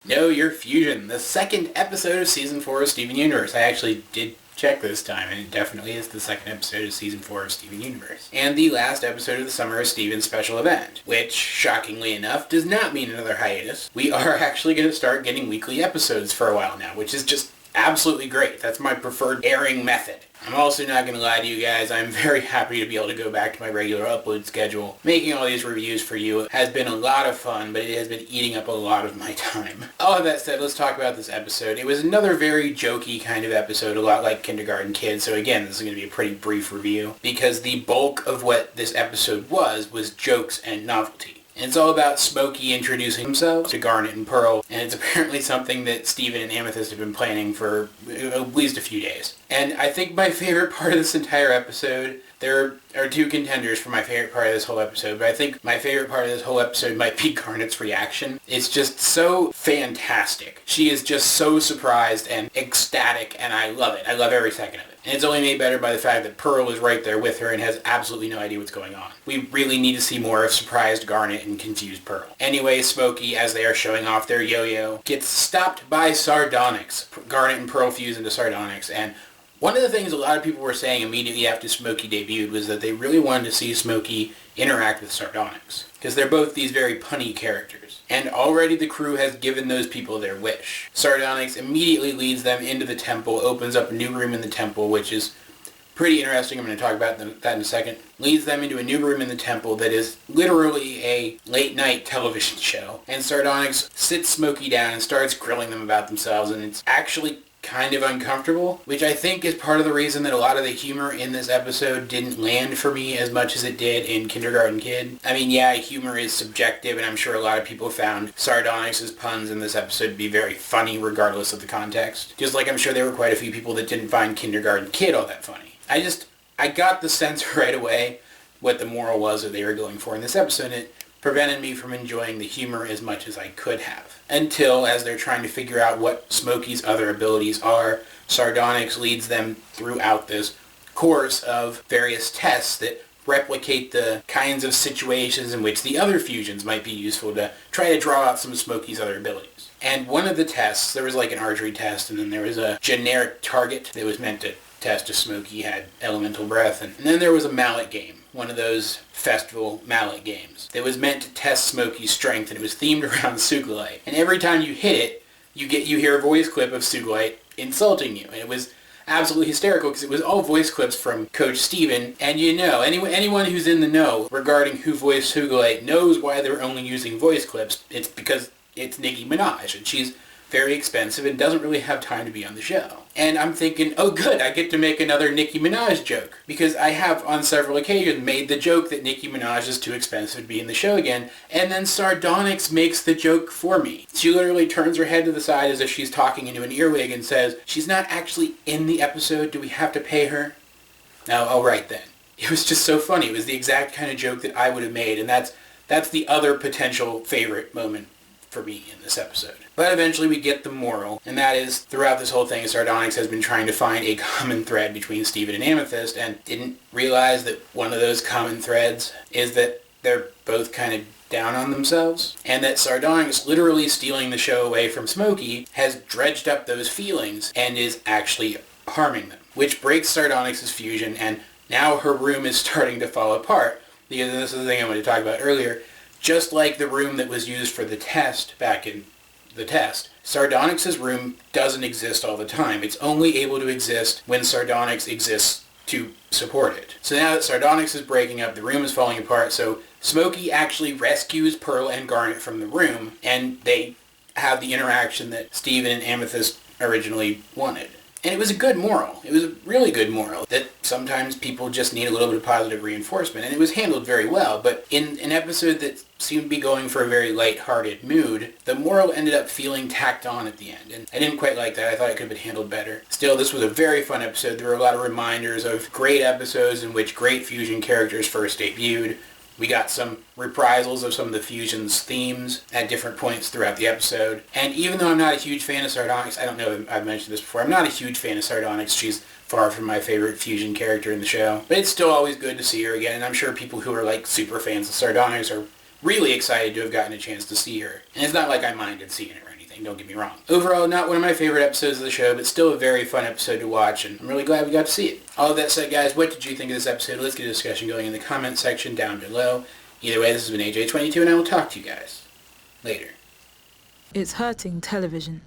Know Your Fusion, the second episode of Season 4 of Steven Universe. I actually did check this time, and it definitely is the second episode of Season 4 of Steven Universe. And the last episode of the Summer of Steven's special event, which, shockingly enough, does not mean another hiatus. We are actually going to start getting weekly episodes for a while now, which is just absolutely great. That's my preferred airing method. I'm also not going to lie to you guys, I'm very happy to be able to go back to my regular upload schedule. Making all these reviews for you has been a lot of fun, but it has been eating up a lot of my time. All of that said, let's talk about this episode. It was another very jokey kind of episode, a lot like Kindergarten Kid, so again, this is going to be a pretty brief review, because the bulk of what this episode was jokes and novelty. And it's all about Smokey introducing himself to Garnet and Pearl, and it's apparently something that Steven and Amethyst have been planning for at least a few days. And I think my favorite part of this entire episode, there are two contenders for my favorite part of this whole episode, but I think my favorite part of this whole episode might be Garnet's reaction. It's just so fantastic. She is just so surprised and ecstatic, and I love it. I love every second of it. And it's only made better by the fact that Pearl is right there with her and has absolutely no idea what's going on. We really need to see more of surprised Garnet and confused Pearl. Anyway, Smokey, as they are showing off their yo-yo, gets stopped by Sardonyx. Garnet and Pearl fuse into Sardonyx, and one of the things a lot of people were saying immediately after Smokey debuted was that they really wanted to see Smokey interact with Sardonyx, because they're both these very punny characters. And already the crew has given those people their wish. Sardonyx immediately leads them into the temple, opens up a new room in the temple, which is pretty interesting. I'm going to talk about that in a second. Leads them into a new room in the temple that is literally a late-night television show. And Sardonyx sits Smokey down and starts grilling them about themselves, and it's actually kind of uncomfortable, which I think is part of the reason that a lot of the humor in this episode didn't land for me as much as it did in Kindergarten Kid. I mean, yeah, humor is subjective, and I'm sure a lot of people found Sardonyx's puns in this episode to be very funny regardless of the context. Just like I'm sure there were quite a few people that didn't find Kindergarten Kid all that funny. I got the sense right away what the moral was that they were going for in this episode, and it prevented me from enjoying the humor as much as I could have. Until, as they're trying to figure out what Smokey's other abilities are, Sardonyx leads them throughout this course of various tests that replicate the kinds of situations in which the other fusions might be useful to try to draw out some of Smokey's other abilities. And one of the tests, there was like an archery test, and then there was a generic target that was meant to test if Smokey had elemental breath, and then there was a mallet game. One of those festival mallet games that was meant to test Smokey's strength, and it was themed around Sugilite. And every time you hit it, you hear a voice clip of Sugilite insulting you. And it was absolutely hysterical because it was all voice clips from Coach Steven. And you know, anyone who's in the know regarding who voiced Sugilite knows why they're only using voice clips. It's because it's Nicki Minaj, and she's very expensive and doesn't really have time to be on the show. And I'm thinking, oh good, I get to make another Nicki Minaj joke. Because I have on several occasions made the joke that Nicki Minaj is too expensive to be in the show again, and then Sardonyx makes the joke for me. She literally turns her head to the side as if she's talking into an earwig and says, she's not actually in the episode, do we have to pay her? No, all right then. It was just so funny. It was the exact kind of joke that I would have made, and that's the other potential favorite moment for me in this episode. But eventually we get the moral, and that is, throughout this whole thing, Sardonyx has been trying to find a common thread between Steven and Amethyst, and didn't realize that one of those common threads is that they're both kind of down on themselves, and that Sardonyx literally stealing the show away from Smokey has dredged up those feelings and is actually harming them, which breaks Sardonyx's fusion, and now her room is starting to fall apart, because this is the thing I wanted to talk about earlier. Just like the room that was used for the test back in the test, Sardonyx's room doesn't exist all the time. It's only able to exist when Sardonyx exists to support it. So now that Sardonyx is breaking up, the room is falling apart, so Smokey actually rescues Pearl and Garnet from the room, and they have the interaction that Steven and Amethyst originally wanted. And it was a good moral. It was a really good moral that sometimes people just need a little bit of positive reinforcement, and it was handled very well. But in an episode that seemed to be going for a very light-hearted mood, the moral ended up feeling tacked on at the end, and I didn't quite like that. I thought it could have been handled better. Still, this was a very fun episode. There were a lot of reminders of great episodes in which great fusion characters first debuted. We got some reprisals of some of the Fusion's themes at different points throughout the episode. And even though I'm not a huge fan of Sardonyx, I don't know if I've mentioned this before, I'm not a huge fan of Sardonyx. She's far from my favorite Fusion character in the show. But it's still always good to see her again, and I'm sure people who are like super fans of Sardonyx are really excited to have gotten a chance to see her. And it's not like I minded seeing her or anything. entertaining, don't get me wrong. Overall, not one of my favorite episodes of the show, but still a very fun episode to watch, and I'm really glad we got to see it. All of that said, guys, what did you think of this episode? Let's get a discussion going in the comment section down below. Either way, this has been AJ22, and I will talk to you guys later. It's hurting television.